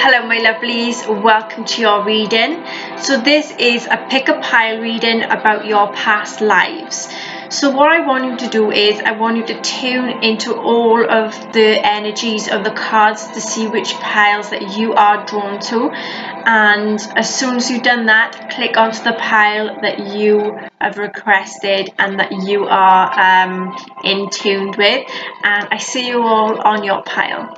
Hello my lovelies, welcome to your reading. So this is a pick a pile reading about your past lives. So what I want you to do is I want you to tune into all of the energies of the cards to see which piles that you are drawn to, and as soon as you've done that, click onto the pile that you have requested and that you are in tune with, and I see you all on your pile.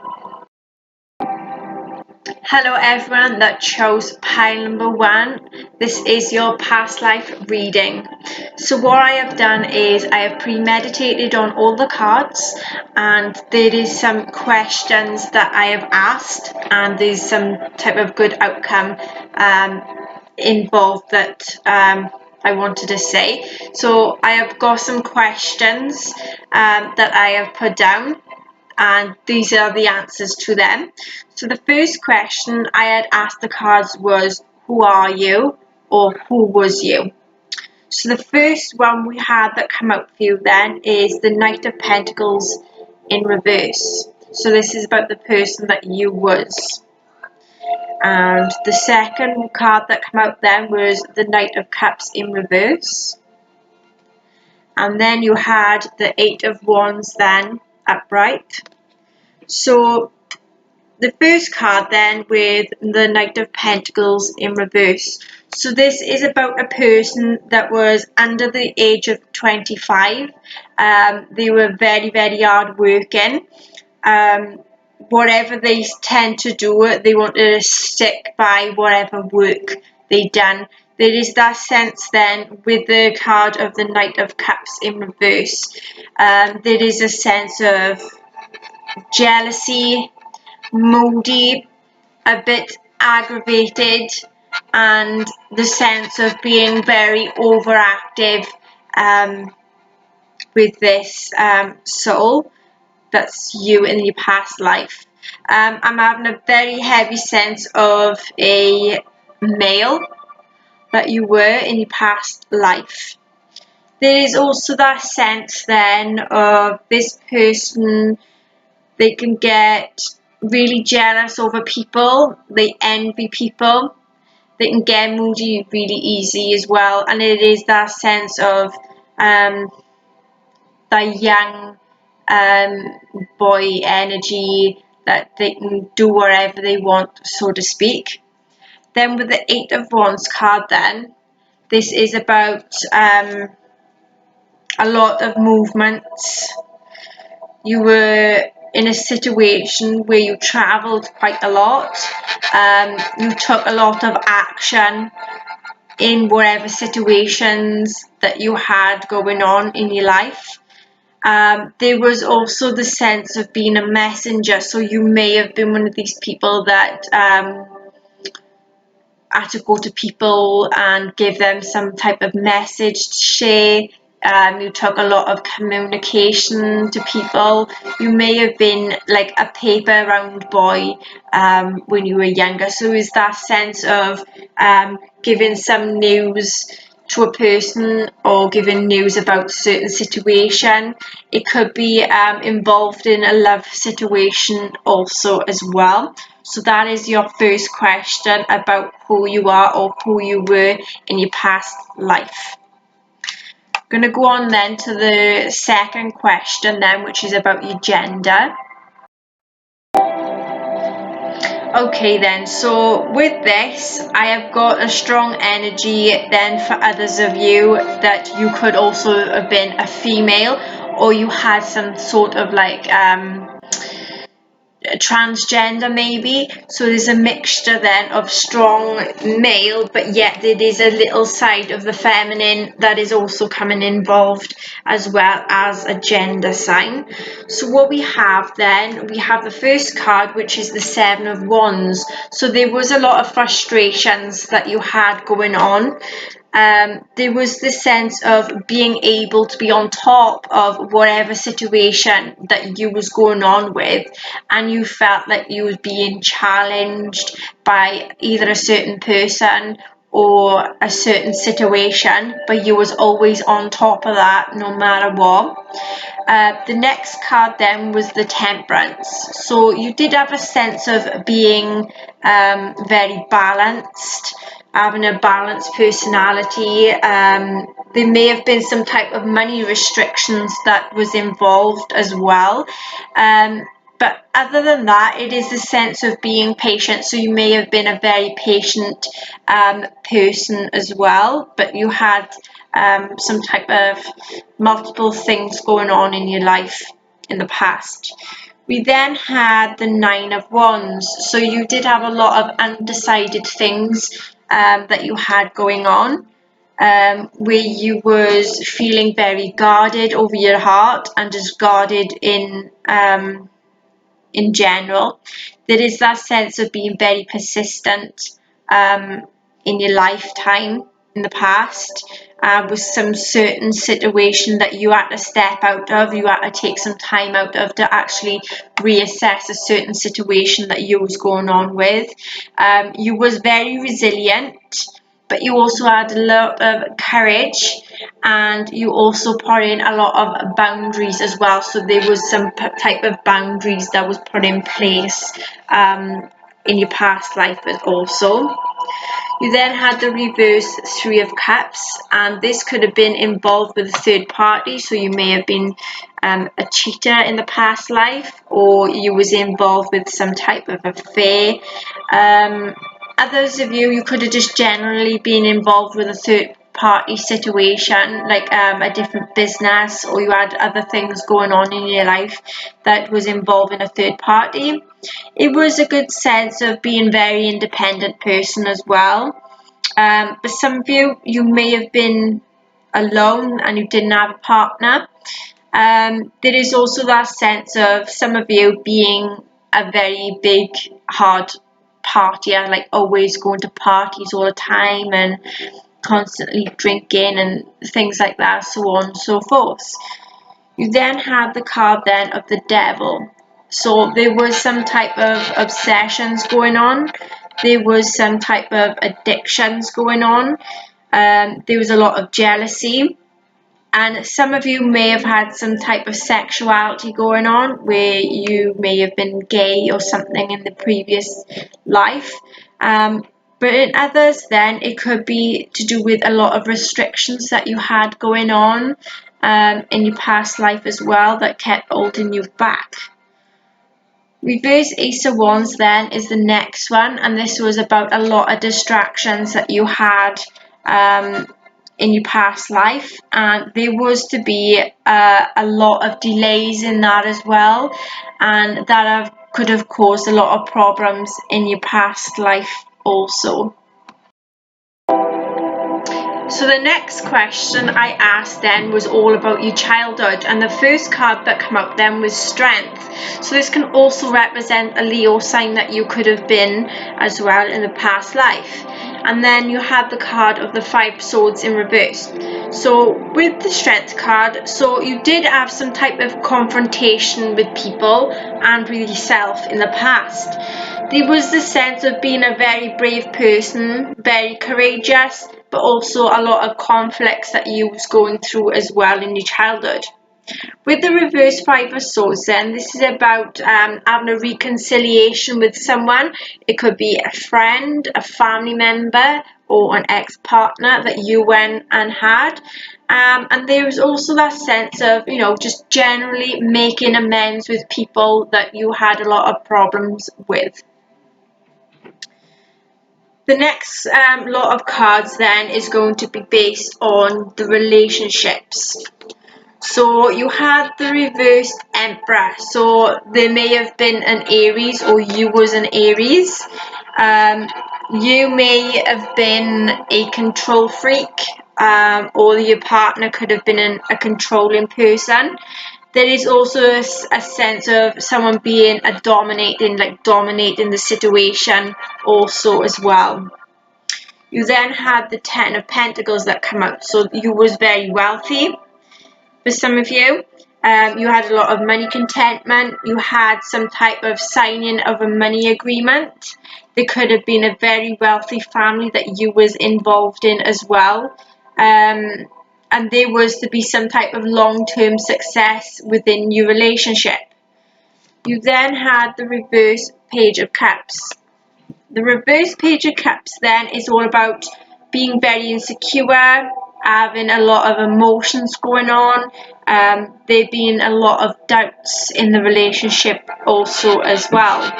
Hello everyone that chose pile number 1. This is your past life reading. So what I have done is I have premeditated on all the cards, and there is some questions that I have asked, and there's some type of good outcome involved that I wanted to say. So I have got some questions that I have put down, and these are the answers to them. So the first question I had asked the cards was, who are you, or who was you? So the first one we had that come out for you then is the Knight of Pentacles in reverse. So this is about the person that you was. And the second card that came out then was the Knight of Cups in reverse. And then you had the Eight of Wands then upright. So the first card then with the Knight of Pentacles in reverse. So this is about a person that was under the age of 25. They were very, very hard working. Whatever they tend to do, they wanted to stick by whatever work they done. There is that sense then with the card of the Knight of Cups in reverse. There is a sense of jealousy, moody, a bit aggravated, and the sense of being very overactive with this soul that's you in your past life. I'm having a very heavy sense of a male that you were in your past life. There is also that sense then of this person, they can get really jealous over people, they envy people, they can get moody really easy as well, and it is that sense of the young boy energy that they can do whatever they want, so to speak. Then with the Eight of Wands card then, this is about a lot of movements. You were in a situation where you travelled quite a lot. You took a lot of action in whatever situations that you had going on in your life. There was also the sense of being a messenger, so you may have been one of these people that had to go to people and give them some type of message to share. You took a lot of communication to people. You may have been like a paper round boy when you were younger. So it's that sense of giving some news to a person or giving news about a certain situation. It could be involved in a love situation also as well. So that is your first question about who you are or who you were in your past life. I'm going to go on then to the second question then, which is about your gender. Okay then, so with this, I have got a strong energy then for others of you that you could also have been a female, or you had some sort of like transgender maybe. So there's a mixture then of strong male, but yet there is a little side of the feminine that is also coming involved, as well as a gender sign. So what we have then, we have the first card, which is the Seven of Wands. So there was a lot of frustrations that you had going on. There was the sense of being able to be on top of whatever situation that you was going on with, and you felt that you was being challenged by either a certain person or a certain situation, but you was always on top of that no matter what. The next card then was the Temperance. So you did have a sense of being very balanced, having a balanced personality. There may have been some type of money restrictions that was involved as well. But other than that, it is the sense of being patient. So you may have been a very patient person as well, but you had some type of multiple things going on in your life in the past. We then had the Nine of Wands. So you did have a lot of undecided things that you had going on. Where you was feeling very guarded over your heart and just guarded in general. There is that sense of being very persistent in your lifetime in the past, with some certain situation that you had to step out of, you had to take some time out of to actually reassess a certain situation that you was going on with. You was very resilient, but you also had a lot of courage, and you also put in a lot of boundaries as well. So there was some type of boundaries that was put in place in your past life also. You then had the reverse Three of Cups, and this could have been involved with a third party. So you may have been a cheater in the past life, or you was involved with some type of affair. Others of you could have just generally been involved with a third party situation, like a different business, or you had other things going on in your life that was involving a third party. It was a good sense of being very independent person as well. But some of you may have been alone and you didn't have a partner. There is also that sense of some of you being a very big, hard partier, like always going to parties all the time and constantly drinking and things like that, so on and so forth. You then had the card then of the Devil. So there was some type of obsessions going on. There was some type of addictions going on. There was a lot of jealousy. And some of you may have had some type of sexuality going on, where you may have been gay or something in the previous life. But in others, then it could be to do with a lot of restrictions that you had going on in your past life as well that kept holding you back. Reverse Ace of Wands then is the next one, and this was about a lot of distractions that you had in your past life, and there was to be a lot of delays in that as well, and that could have caused a lot of problems in your past life also. So the next question I asked then was all about your childhood, and the first card that came out then was Strength. So this can also represent a Leo sign that you could have been as well in the past life. And then you had the card of the Five of Swords in reverse. So with the Strength card, so you did have some type of confrontation with people and with yourself in the past. There was the sense of being a very brave person, very courageous, but also a lot of conflicts that you was going through as well in your childhood. With the reverse Five of Swords then, this is about having a reconciliation with someone. It could be a friend, a family member, or an ex-partner that you went and had. And there was also that sense of, just generally making amends with people that you had a lot of problems with. The next lot of cards then is going to be based on the relationships. So you had the reversed Emperor. So there may have been an Aries, or you was an Aries. You may have been a control freak, or your partner could have been a controlling person. There is also a sense of someone being dominating the situation also as well. You then had the Ten of Pentacles that come out. So you was very wealthy for some of you. You had a lot of money contentment. You had some type of signing of a money agreement. There could have been a very wealthy family that you was involved in as well. And there was to be some type of long-term success within your relationship. You then had the reverse page of cups. The reverse page of cups then is all about being very insecure, having a lot of emotions going on, there being a lot of doubts in the relationship also as well.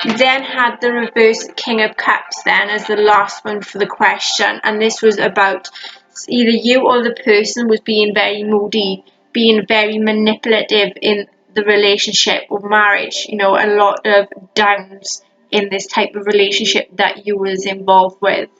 You then had the reverse King of Cups then as the last one for the question, and this was about either you or the person was being very moody, being very manipulative in the relationship or marriage, you know, a lot of downs in this type of relationship that you was involved with.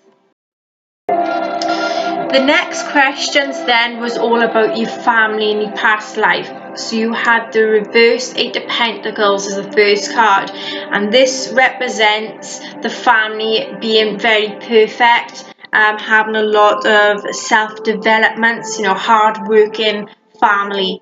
The next questions then was all about your family and your past life. So you had the reverse Eight of Pentacles as the first card, and this represents the family being very perfect, having a lot of self-developments, you know, hard-working family.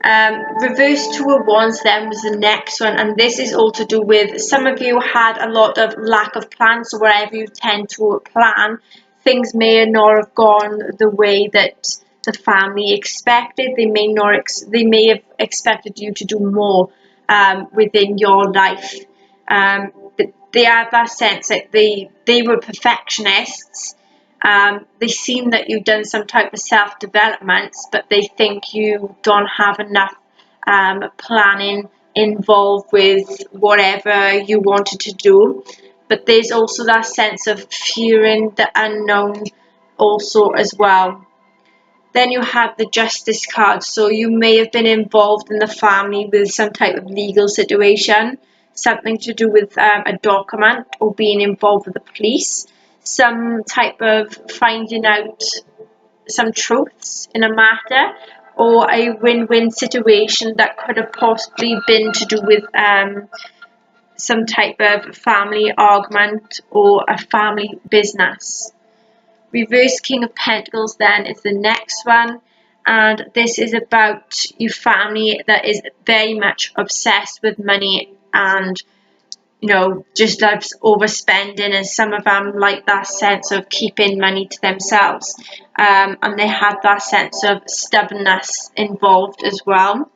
Reverse Two of Wands then was the next one, and this is all to do with some of you had a lot of lack of plans, so wherever you tend to plan, things may not have gone the way that the family expected. They may have expected you to do more within your life. They have that sense that they were perfectionists. They seem that you've done some type of self-development, but they think you don't have enough planning involved with whatever you wanted to do. But there's also that sense of fearing the unknown also as well. Then you have the Justice card, so you may have been involved in the family with some type of legal situation, something to do with a document, or being involved with the police, some type of finding out some truths in a matter, or a win-win situation that could have possibly been to do with some type of family argument or a family business. Reverse King of Pentacles then is the next one, and this is about your family that is very much obsessed with money and, you know, just loves overspending, and some of them like that sense of keeping money to themselves, and they had that sense of stubbornness involved as well.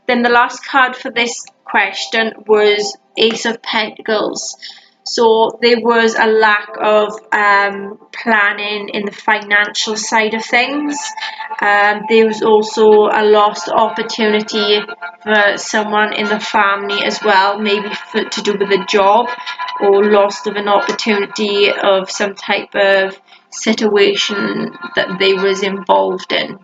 Then the last card for this question was Ace of Pentacles. So there was a lack of planning in the financial side of things. There was also a lost opportunity for someone in the family as well, maybe to do with a job, or lost of an opportunity of some type of situation that they was involved in.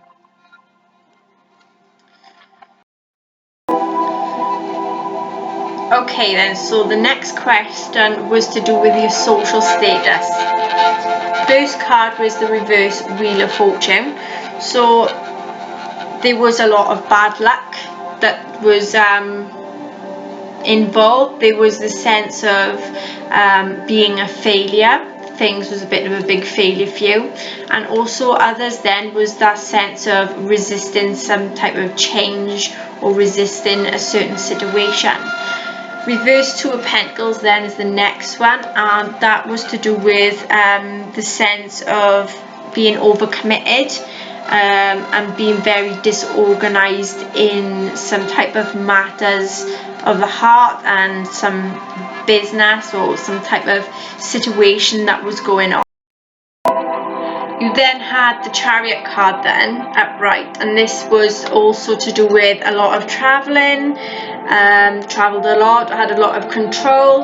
Okay then, so the next question was to do with your social status. First card was the reverse Wheel of Fortune. So there was a lot of bad luck that was involved. There was the sense of being a failure. Things was a bit of a big failure for you. And also others then was that sense of resisting some type of change or resisting a certain situation. Reverse Two of Pentacles then is the next one, and that was to do with the sense of being overcommitted and being very disorganized in some type of matters of the heart and some business or some type of situation that was going on. You then had the Chariot card then upright, and this was also to do with a lot of traveling, travelled a lot, had a lot of control,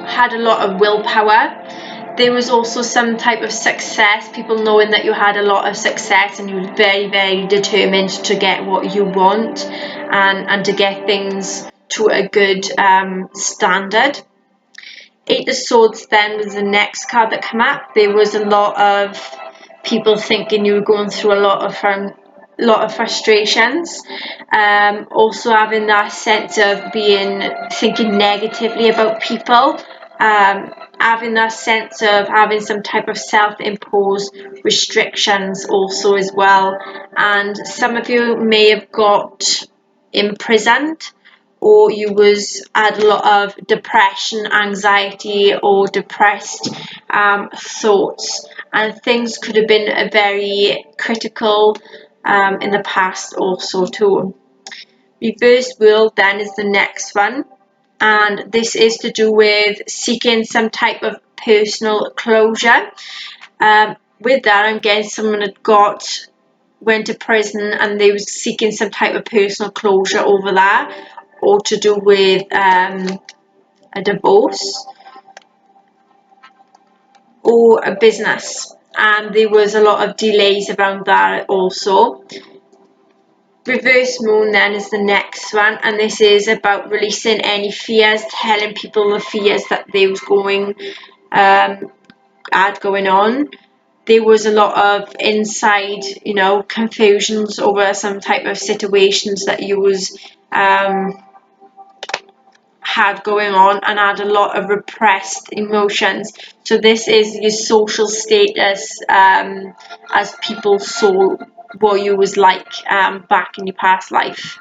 had a lot of willpower. There was also some type of success, people knowing that you had a lot of success and you were very, very determined to get what you want and to get things to a good standard. Eight of Swords then was the next card that came up. There was a lot of people thinking you were going through a lot of frustrations. Also having that sense of thinking negatively about people, having that sense of having some type of self-imposed restrictions also as well. And some of you may have got imprisoned, or you had a lot of depression, anxiety, or depressed thoughts, and things could have been very critical in the past also too. Reverse world then is the next one, and this is to do with seeking some type of personal closure. With that, I'm getting someone that went to prison and they were seeking some type of personal closure over that, or to do with a divorce or a business, and there was a lot of delays around that also. Reverse moon then is the next one, and this is about releasing any fears, telling people the fears that they was going on. There was a lot of inside, confusions over some type of situations that you was had going on, and had a lot of repressed emotions. So this is your social status, as people saw what you was like back in your past life.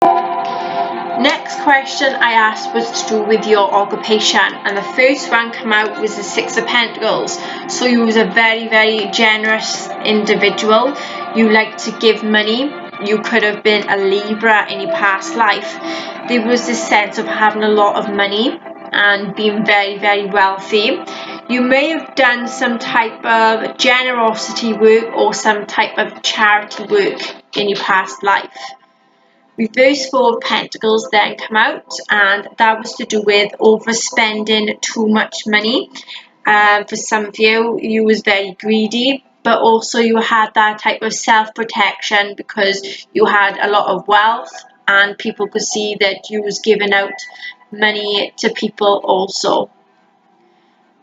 Next question I asked was to do with your occupation, and the first one come out was the Six of Pentacles. So you was a very, very generous individual. You like to give money. You could have been a Libra in your past life. There was this sense of having a lot of money and being very, very wealthy. You may have done some type of generosity work or some type of charity work in your past life. Reverse Four of Pentacles then come out, and that was to do with overspending too much money. For some of you, you was very greedy, but also you had that type of self-protection because you had a lot of wealth and people could see that you was giving out money to people also.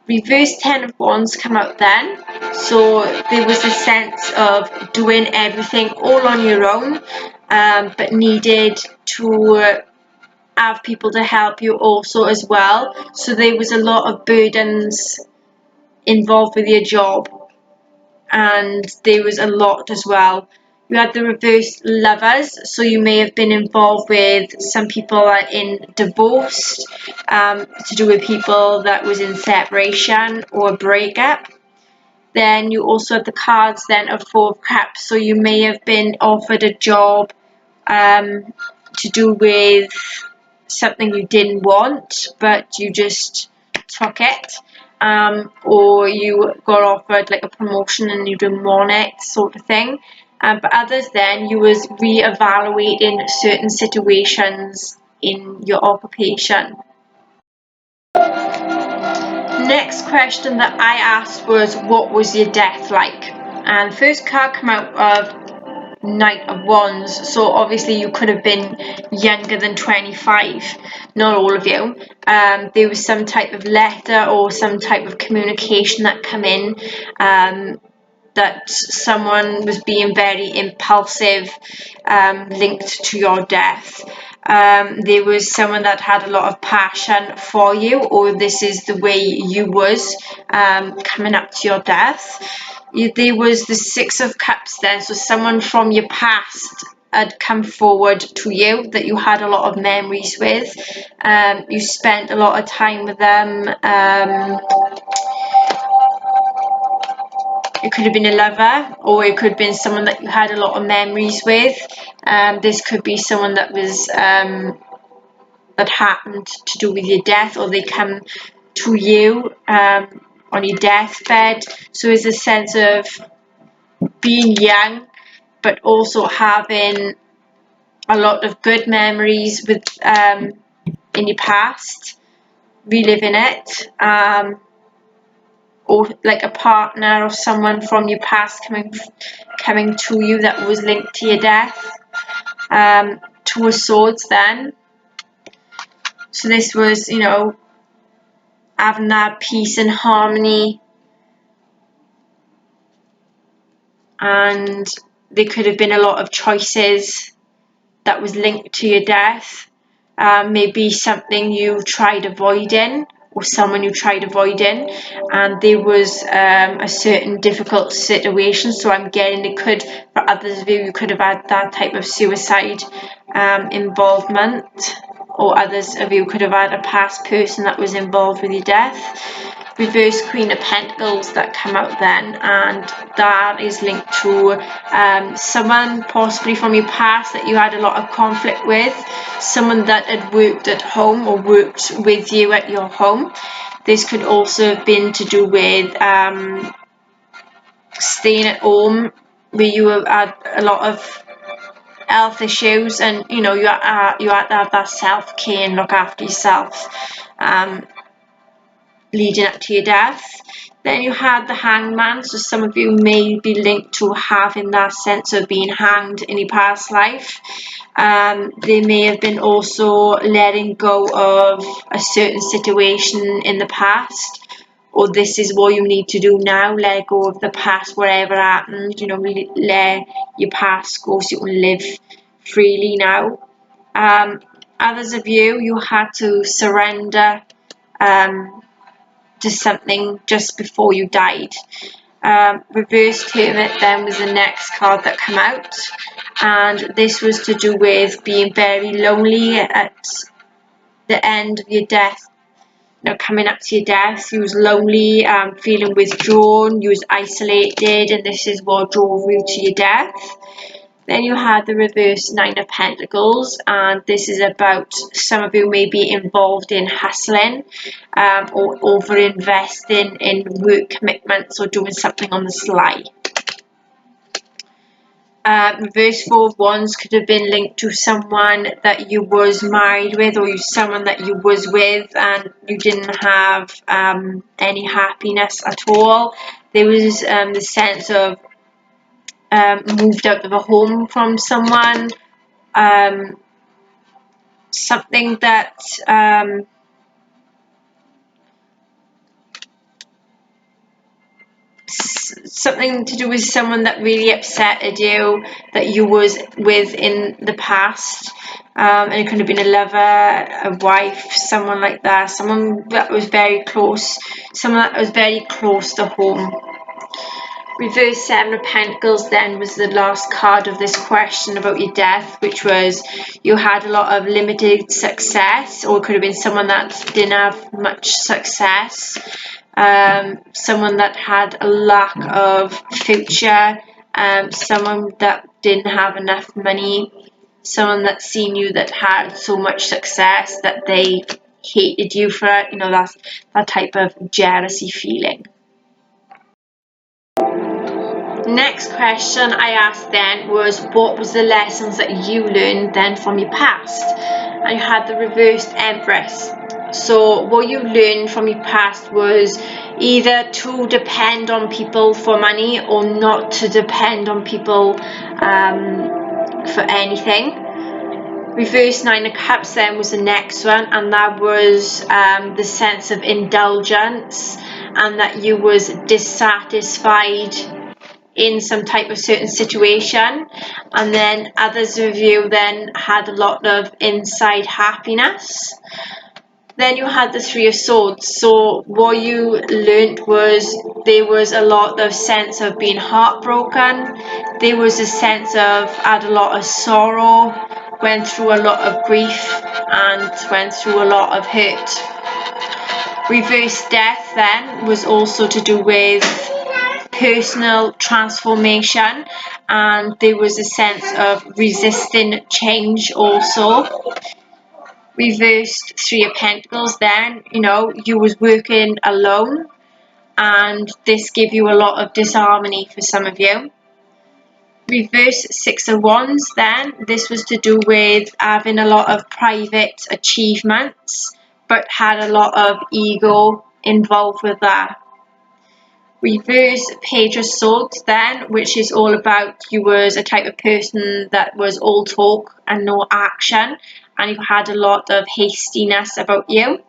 Reverse Ten of Wands come out then, so there was a sense of doing everything all on your own, but needed to have people to help you also as well. So there was a lot of burdens involved with your job, and there was a lot as well. You had the reverse Lovers, so you may have been involved with some people are in divorced, to do with people that was in separation or a breakup. Then you also have the cards then of Four of Cups, so you may have been offered a job to do with something you didn't want, but you just took it, or you got offered like a promotion and you didn't want it, sort of thing. But others then you was re-evaluating certain situations in your occupation. Next question that I asked was, what was your death like? And first card came out of Knight of Wands, so obviously you could have been younger than 25, not all of you. There was some type of letter or some type of communication that come in, that someone was being very impulsive, linked to your death. There was someone that had a lot of passion for you, or this is the way you was coming up to your death. There was the Six of Cups then, so someone from your past had come forward to you that you had a lot of memories with. You spent a lot of time with them. It could have been a lover, or it could have been someone that you had a lot of memories with. This could be someone that was that happened to do with your death, or they come to you on your deathbed. So there's a sense of being young, but also having a lot of good memories with in your past, reliving it. Or like a partner or someone from your past coming to you that was linked to your death. Two of Swords then. So this was, having that peace and harmony, and there could have been a lot of choices that was linked to your death. Maybe something you tried avoiding, or someone you tried avoiding, and there was a certain difficult situation. So I'm getting it could, for others of you, you could have had that type of suicide involvement, or others of you could have had a past person that was involved with your death. Reverse Queen of Pentacles that come out then, and that is linked to someone possibly from your past that you had a lot of conflict with, someone that had worked at home or worked with you at your home. This could also have been to do with staying at home where you have had a lot of health issues, and you had to have that self-care and look after yourself leading up to your death. Then you had the Hangman, so some of you may be linked to having that sense of being hanged in your past life. They may have been also letting go of a certain situation in the past, or this is what you need to do now, let go of the past, whatever happened, really let your past go so you can live freely now. Others of you had to surrender to something just before you died. Reverse Hermit then was the next card that came out, and this was to do with being very lonely at the end of your death. Coming up to your death, you was lonely, feeling withdrawn, you was isolated, and this is what drove you to your death. Then you had the reverse Nine of Pentacles, and this is about some of you may be involved in hustling or over-investing in work commitments or doing something on the sly. Reverse Four of Wands could have been linked to someone that you was married with, or someone that you was with and you didn't have any happiness at all. There was the sense of moved out of a home from someone, something that something to do with someone that really upsetted you, that you was with in the past, and it could have been a lover, a wife, someone like that, someone that was very close, someone that was very close to home. Reverse Seven of Pentacles then was the last card of this question about your death, which was you had a lot of limited success, or it could have been someone that didn't have much success, someone that had a lack of future, someone that didn't have enough money, someone that seen you that had so much success that they hated you for it, that type of jealousy feeling. Next question I asked then was, what was the lessons that you learned then from your past? And you had the reversed Empress. So what you learned from your past was either to depend on people for money or not to depend on people for anything. Reverse Nine of Cups then was the next one, and that was the sense of indulgence, and that you was dissatisfied in some type of certain situation, and then others of you then had a lot of inside happiness. Then you had the Three of Swords. So what you learnt was there was a lot of sense of being heartbroken, there was a sense of had a lot of sorrow, went through a lot of grief and went through a lot of hurt. Reverse Death then was also to do with personal transformation, and there was a sense of resisting change also. Reversed Three of Pentacles then, you was working alone, and this gave you a lot of disharmony for some of you. Reverse Six of Wands then, this was to do with having a lot of private achievements but had a lot of ego involved with that. Reverse Page of Swords then, which is all about you was a type of person that was all talk and no action, and you had a lot of hastiness about you.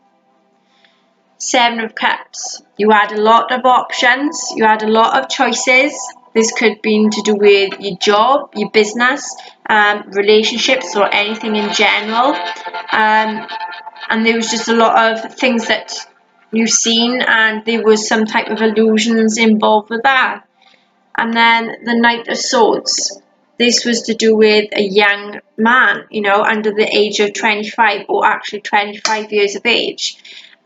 Seven of Cups, you had a lot of options, you had a lot of choices. This could be to do with your job, your business, relationships, or anything in general, and there was just a lot of things that you've seen, and there was some type of illusions involved with that. And then the Knight of Swords. This was to do with a young man, under the age of 25, or actually 25 years of age.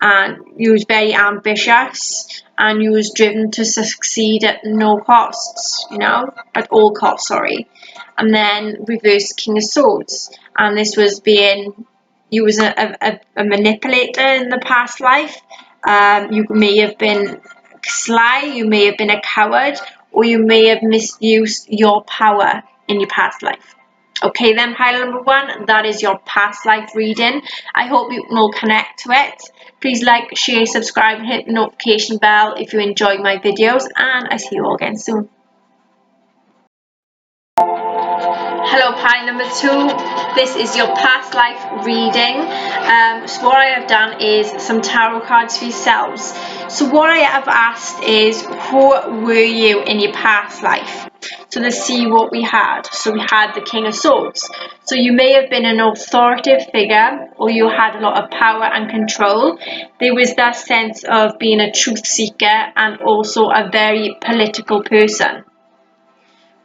And he was very ambitious, and he was driven to succeed at no costs, at all costs, sorry. And then reversed King of Swords. And this was he was a manipulator in the past life. You may have been sly, you may have been a coward, or you may have misused your power in your past life. Okay then, pile number 1, that is your past life reading. I hope you can all connect to it. Please like, share, subscribe, and hit the notification bell if you enjoy my videos, and I see you all again soon. Hello, pile number 2. This is your past life reading. So what I have done is some tarot cards for yourselves. So what I have asked is, who were you in your past life? So let's see what we had. So we had the King of Swords. So you may have been an authoritative figure, or you had a lot of power and control. There was that sense of being a truth seeker and also a very political person.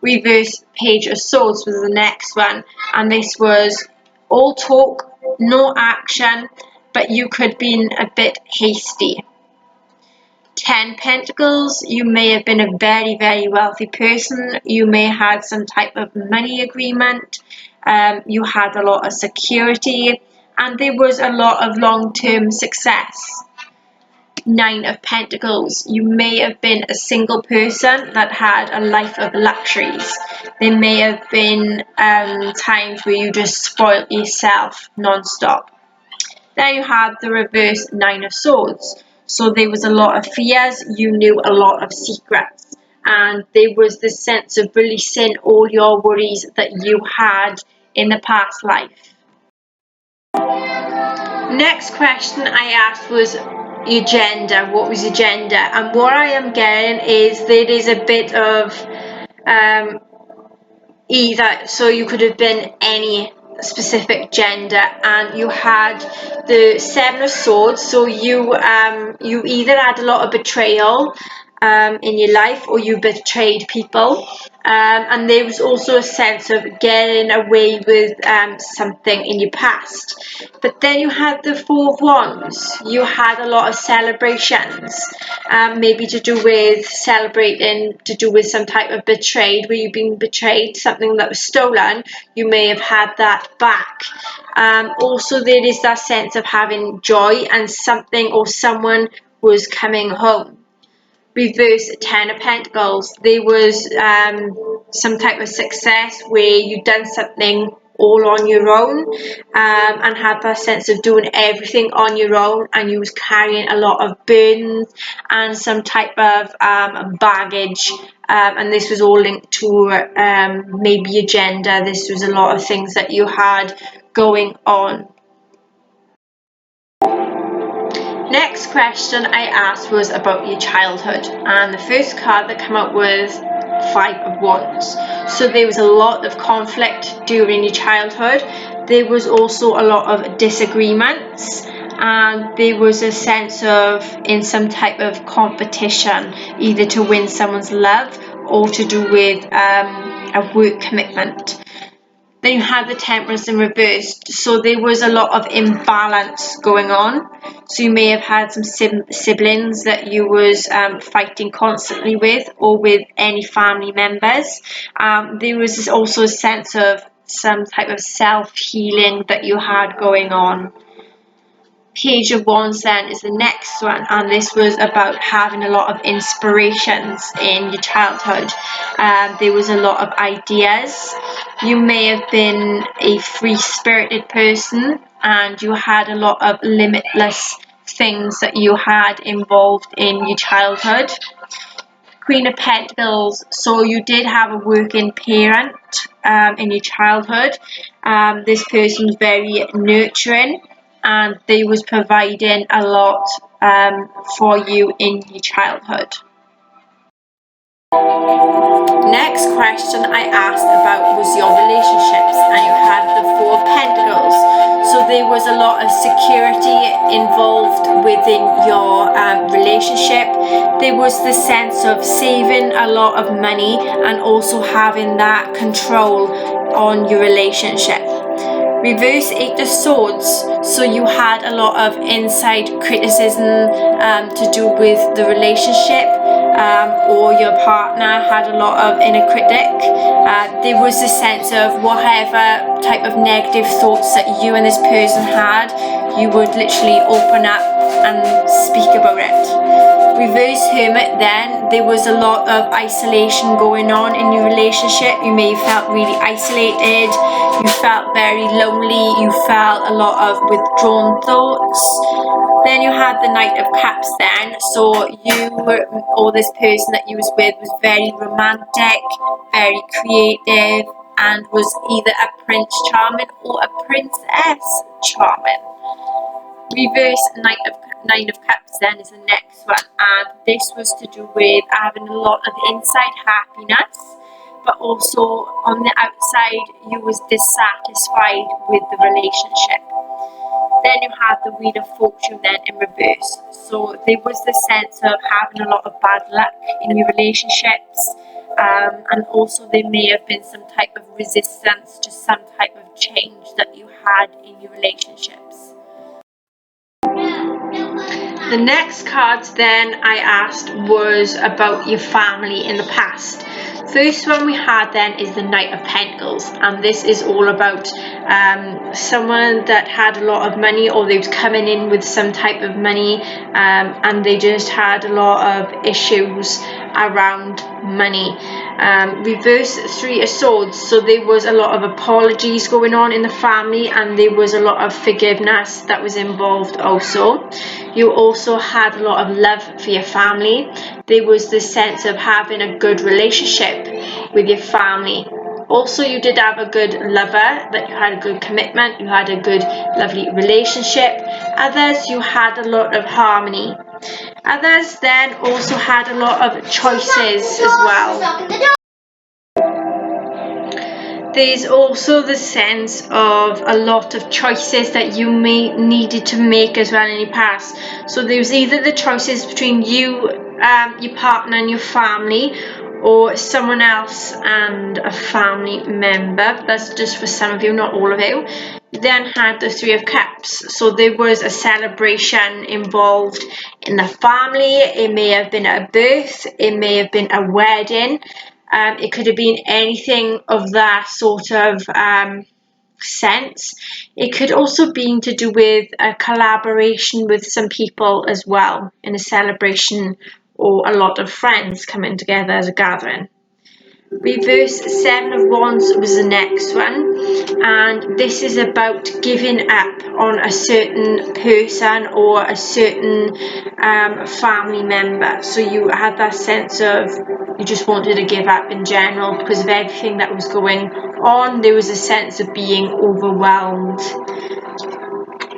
Reverse Page of Swords was the next one, and this was all talk, no action, but you could be a bit hasty. 10 Pentacles, you may have been a very, very wealthy person. You may have had some type of money agreement. You had a lot of security, and there was a lot of long-term success. 9 of Pentacles, you may have been a single person that had a life of luxuries. There may have been times where you just spoilt yourself non-stop. Then you had the reverse 9 of Swords. So there was a lot of fears, you knew a lot of secrets, and there was this sense of releasing all your worries that you had in the past life. Next question I asked was your gender. What was your gender? And what I am getting is there is a bit of either, so you could have been any specific gender, and you had the 7 of Swords. So you either had a lot of betrayal in your life, or you betrayed people, and there was also a sense of getting away with something in your past. But then you had the 4 of Wands. You had a lot of celebrations, maybe to do with celebrating, to do with some type of betrayed, where you've been betrayed, something that was stolen, you may have had that back. Also there is that sense of having joy, and something or someone was coming home. Reverse 10 of Pentacles, there was some type of success where you've done something all on your own, and had that sense of doing everything on your own, and you was carrying a lot of burdens and some type of baggage, and this was all linked to maybe your gender. This was a lot of things that you had going on. Next question I asked was about your childhood, and the first card that came up was 5 of Wands. So there was a lot of conflict during your childhood. There was also a lot of disagreements, and there was a sense of in some type of competition, either to win someone's love or to do with a work commitment. Then you had the Temperance in reverse, so there was a lot of imbalance going on. So you may have had some siblings that you was fighting constantly with, or with any family members. There was also a sense of some type of self-healing that you had going on. Page of Wands then is the next one, and this was about having a lot of inspirations in your childhood. There was a lot of ideas. You may have been a free-spirited person, and you had a lot of limitless things that you had involved in your childhood. Queen of Pentacles, so you did have a working parent in your childhood. This person was very nurturing, and they was providing a lot for you in your childhood. next question I asked about was your relationships, and you had the Four of Pentacles. So there was a lot of security involved within your relationship. There was the sense of saving a lot of money and also having that control on your relationship. Reverse Eight of Swords, so you had a lot of inside criticism to do with the relationship, or your partner had a lot of inner critic. There was a sense of whatever type of negative thoughts that you and this person had, you would literally open up and speak about it. Reverse Hermit, then there was a lot of isolation going on in your relationship. You may have felt really isolated, you felt very lonely, you felt a lot of withdrawn thoughts. Then you had the Knight of Cups then, so you or this person that you was with was very romantic, very creative, and was either a Prince Charming or a Princess Charming. Reverse Nine of Cups then is the next one, and this was to do with having a lot of inside happiness, but also on the outside you was dissatisfied with the relationship. Then you had the Wheel of Fortune then in reverse, so there was the sense of having a lot of bad luck in your relationships, and also there may have been some type of resistance to some type of change that you had in your relationships. The next cards then I asked was about your family in the past. First one we had then is the Knight of Pentacles, and this is all about someone that had a lot of money, or they was coming in with some type of money, and they just had a lot of issues around money. Reverse Three of Swords, so there was a lot of apologies going on in the family, and there was a lot of forgiveness that was involved also. You also had a lot of love for your family. There was the sense of having a good relationship with your family. Also, you did have a good lover, that you had a good commitment, you had a good lovely relationship. Others, you had a lot of harmony. Others then also had a lot of choices as well. There's also the sense of a lot of choices that you may needed to make as well in your past. So there's either the choices between you, your partner and your family, or someone else and a family member. That's just for some of you, not all of you. You then had the Three of Cups, so there was a celebration involved in the family. It may have been a birth, it may have been a wedding. It could have been anything of that sort of sense. It could also be to do with a collaboration with some people as well, in a celebration, or a lot of friends coming together as a gathering. Reverse Seven of Wands was the next one, and this is about giving up on a certain person or a certain family member. So you had that sense of you just wanted to give up in general because of everything that was going on. There was a sense of being overwhelmed.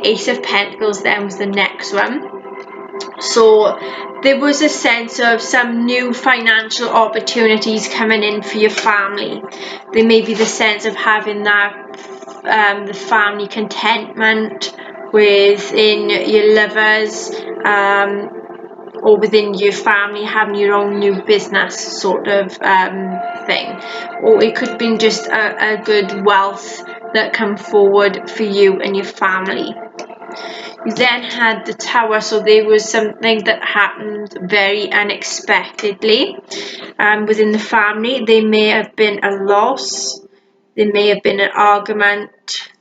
Ace of Pentacles then was the next one. So there was a sense of some new financial opportunities coming in for your family. There may be the sense of having that the family contentment within your lovers, or within your family, having your own new business sort of thing. Or it could have been just a good wealth that come forward for you and your family. You then had the Tower, so there was something that happened very unexpectedly within the family. There may have been a loss, there may have been an argument,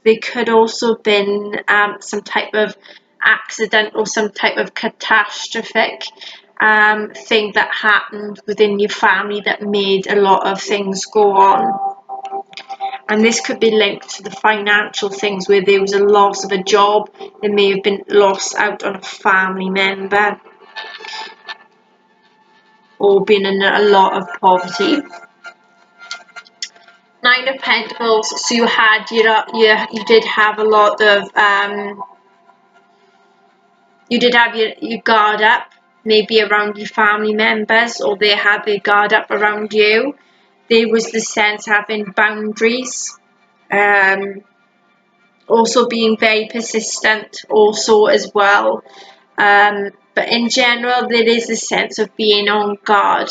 there could also have been some type of accident or some type of catastrophic thing that happened within your family that made a lot of things go on. And this could be linked to the financial things, where there was a loss of a job, there may have been loss out on a family member, or been in a lot of poverty. Nine of Pentacles, so you had you did have a lot of you did have your guard up, maybe around your family members, or they had their guard up around you. there was the sense of having boundaries, also being very persistent also as well. But in general, there is a sense of being on guard.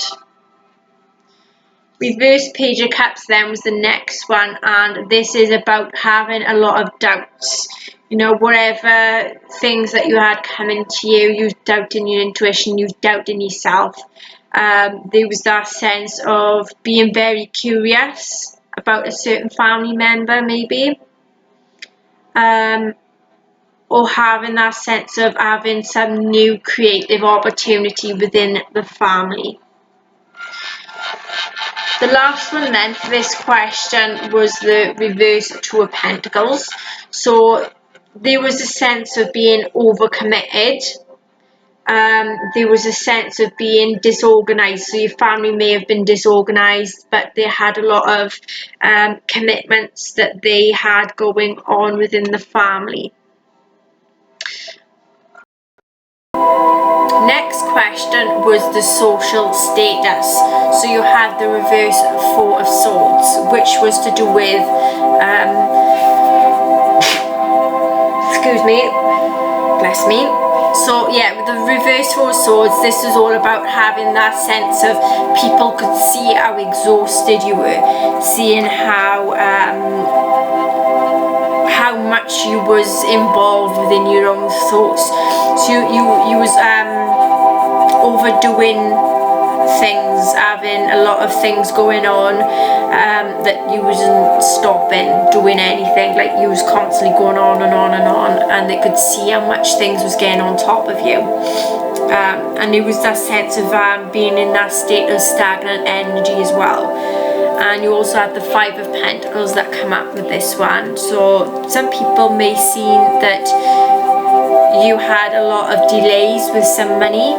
Reverse Page of Cups then was the next one, and this is about having a lot of doubts. You know, whatever things that you had coming to you, you doubting your intuition, you doubting yourself. There was that sense of being very curious about a certain family member, maybe. Or having that sense of having some new creative opportunity within the family. The last one then for this question was the reverse Two of Pentacles. So there was a sense of being overcommitted. There was a sense of being disorganized. So your family may have been disorganized, but they had a lot of commitments that they had going on within the family. Next question was the social status. So you had the reverse Four of Swords, which was to do with, excuse me, bless me. So yeah, with the reverse Four of Swords, this was all about having that sense of people could see how exhausted you were, seeing how much you was involved within your own thoughts. So you was overdoing things, having a lot of things going on, that you wasn't stopping doing anything. Like you was constantly going on and on and on, and they could see how much things was getting on top of you. And it was that sense of being in that state of stagnant energy as well. And you also have the Five of Pentacles that come up with this one. So some people may see that you had a lot of delays with some money.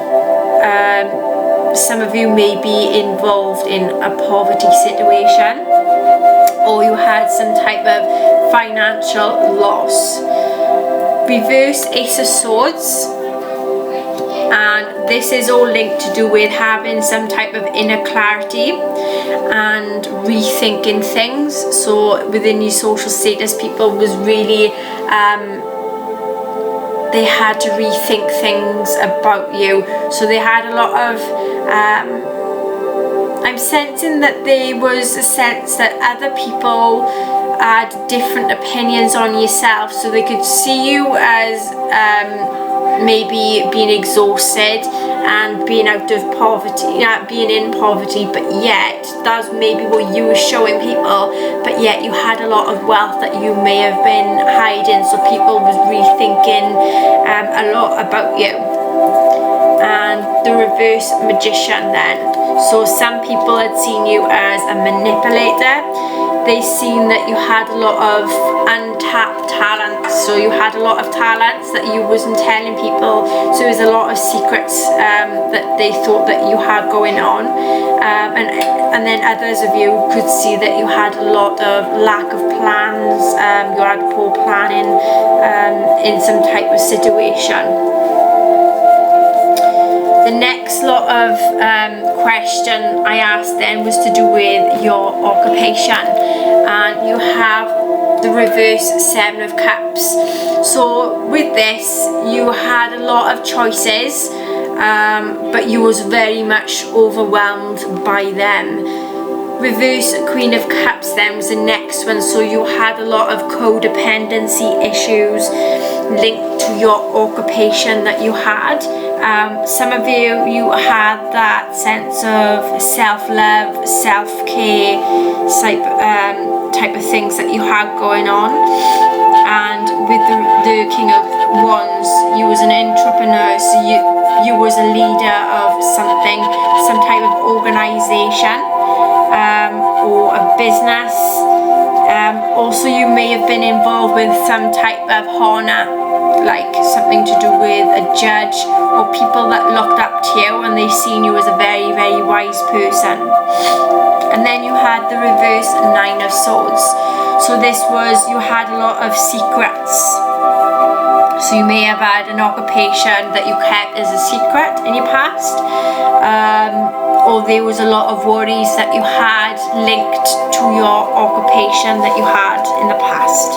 Some of you may be involved in a poverty situation, or you had some type of financial loss. Reverse Ace of Swords, and this is all linked to do with having some type of inner clarity and rethinking things. So within your social status, people was really they had to rethink things about you. So they had a lot of I'm sensing that there was a sense that other people had different opinions on yourself, so they could see you as maybe being exhausted and being out of poverty, being in poverty, but yet that's maybe what you were showing people, but yet you had a lot of wealth that you may have been hiding, so people was rethinking a lot about you. And the reverse Magician then. So some people had seen you as a manipulator. They seen that you had a lot of untapped talents. So you had a lot of talents that you wasn't telling people. So there's a lot of secrets that they thought that you had going on. And then others of you could see that you had a lot of lack of plans. You had poor planning in some type of situation. The next lot of question I asked then was to do with your occupation, and you have the reverse Seven of Cups. So with this, you had a lot of choices, but you was very much overwhelmed by them. Reverse Queen of Cups then was the next one. So you had a lot of codependency issues linked to your occupation that you had. Some of you had that sense of self-love, self-care type of things that you had going on. And with the King of Wands, you was an entrepreneur, so you was a leader of something, some type of organization, or a business. Also you may have been involved with some type of honor, like something to do with a judge or people that looked up to you and they seen you as a very, very wise person. And then you had the reverse Nine of Swords. So this was, you had a lot of secrets So you may have had an occupation that you kept as a secret in your past, or there was a lot of worries that you had linked to your occupation that you had in the past.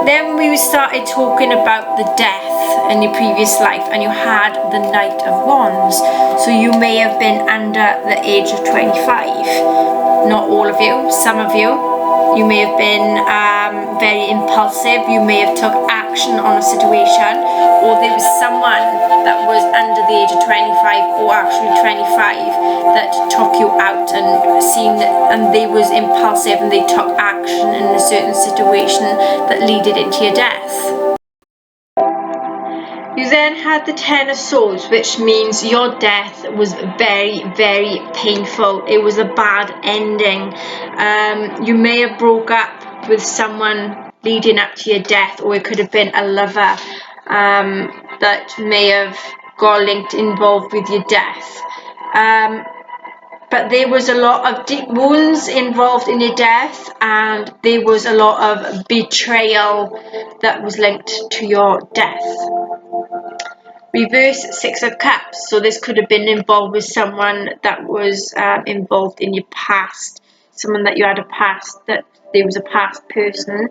Then we started talking about the death in your previous life, and you had the Knight of Wands. So you may have been under the age of 25. Not all of you, some of you. You may have been very impulsive. You may have took action on a situation, or there was someone that was under the age of 25 or actually 25 that took you out and they was impulsive and they took action in a certain situation that leaded into your death. You then had the Ten of Swords, which means your death was very, very painful. It was a bad ending. You may have broke up with someone leading up to your death, or it could have been a lover that may have got involved with your death. But there was a lot of deep wounds involved in your death, and there was a lot of betrayal that was linked to your death. Reverse Six of Cups. So this could have been involved with someone that was involved in your past, someone that you had a past, that there was a past person,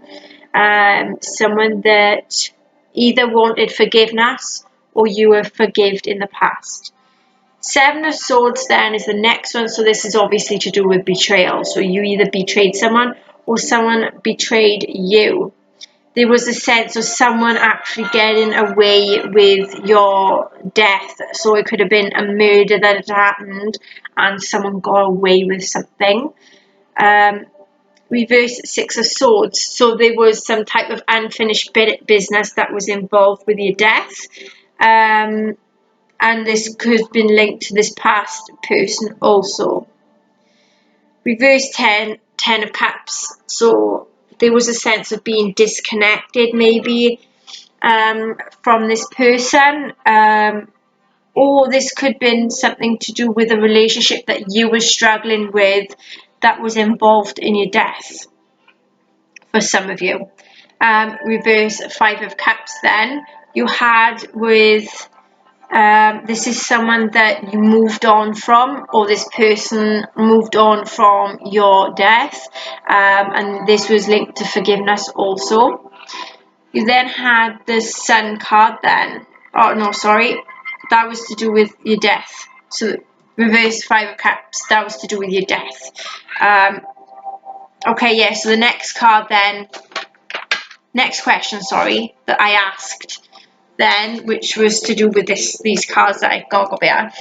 someone that either wanted forgiveness or you were forgived in the past. Seven of Swords then is the next one. So this is obviously to do with betrayal. So you either betrayed someone or someone betrayed you. There was a sense of someone actually getting away with your death. So it could have been a murder that had happened and someone got away with something. Reverse Six of Swords. So there was some type of unfinished business that was involved with your death. And this could have been linked to this past person also. Reverse Ten of Cups. So there was a sense of being disconnected maybe from this person, or this could have been something to do with a relationship that you were struggling with that was involved in your death for some of you. Reverse Five of Cups then you had with this is someone that you moved on from, or this person moved on from your death, and this was linked to forgiveness also. You then had the Sun card then. Oh no, sorry, that was to do with your death. So reverse Five of Cups, that was to do with your death. Okay, yeah, so the next card then, next question, sorry, that I asked then, which was to do with these cards that I got up here.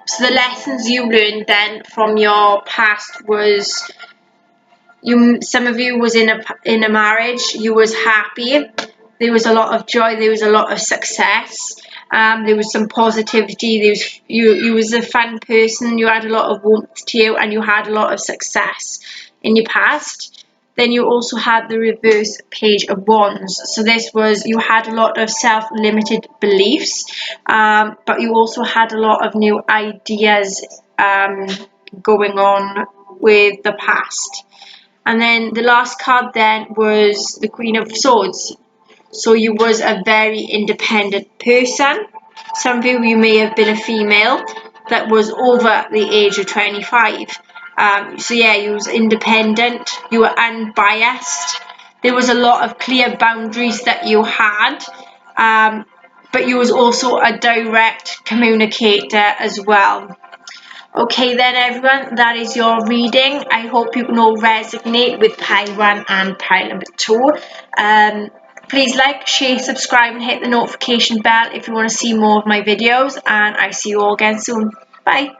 So the lessons you learned then from your past was some of you was in a marriage, you was happy, there was a lot of joy, there was a lot of success, there was some positivity, you was a fun person, you had a lot of warmth to you, and you had a lot of success in your past. Then you also had the reverse Page of Wands. So this was, you had a lot of self-limited beliefs, but you also had a lot of new ideas going on with the past. And then the last card then was the Queen of Swords. So you was a very independent person. Some of you may have been a female that was over the age of 25. So yeah, you was independent, you were unbiased. There was a lot of clear boundaries that you had, but you was also a direct communicator as well. Okay then everyone, that is your reading. I hope you can all resonate with pile 1 and pile number 2. Please like, share, subscribe and hit the notification bell if you want to see more of my videos, and I see you all again soon. Bye.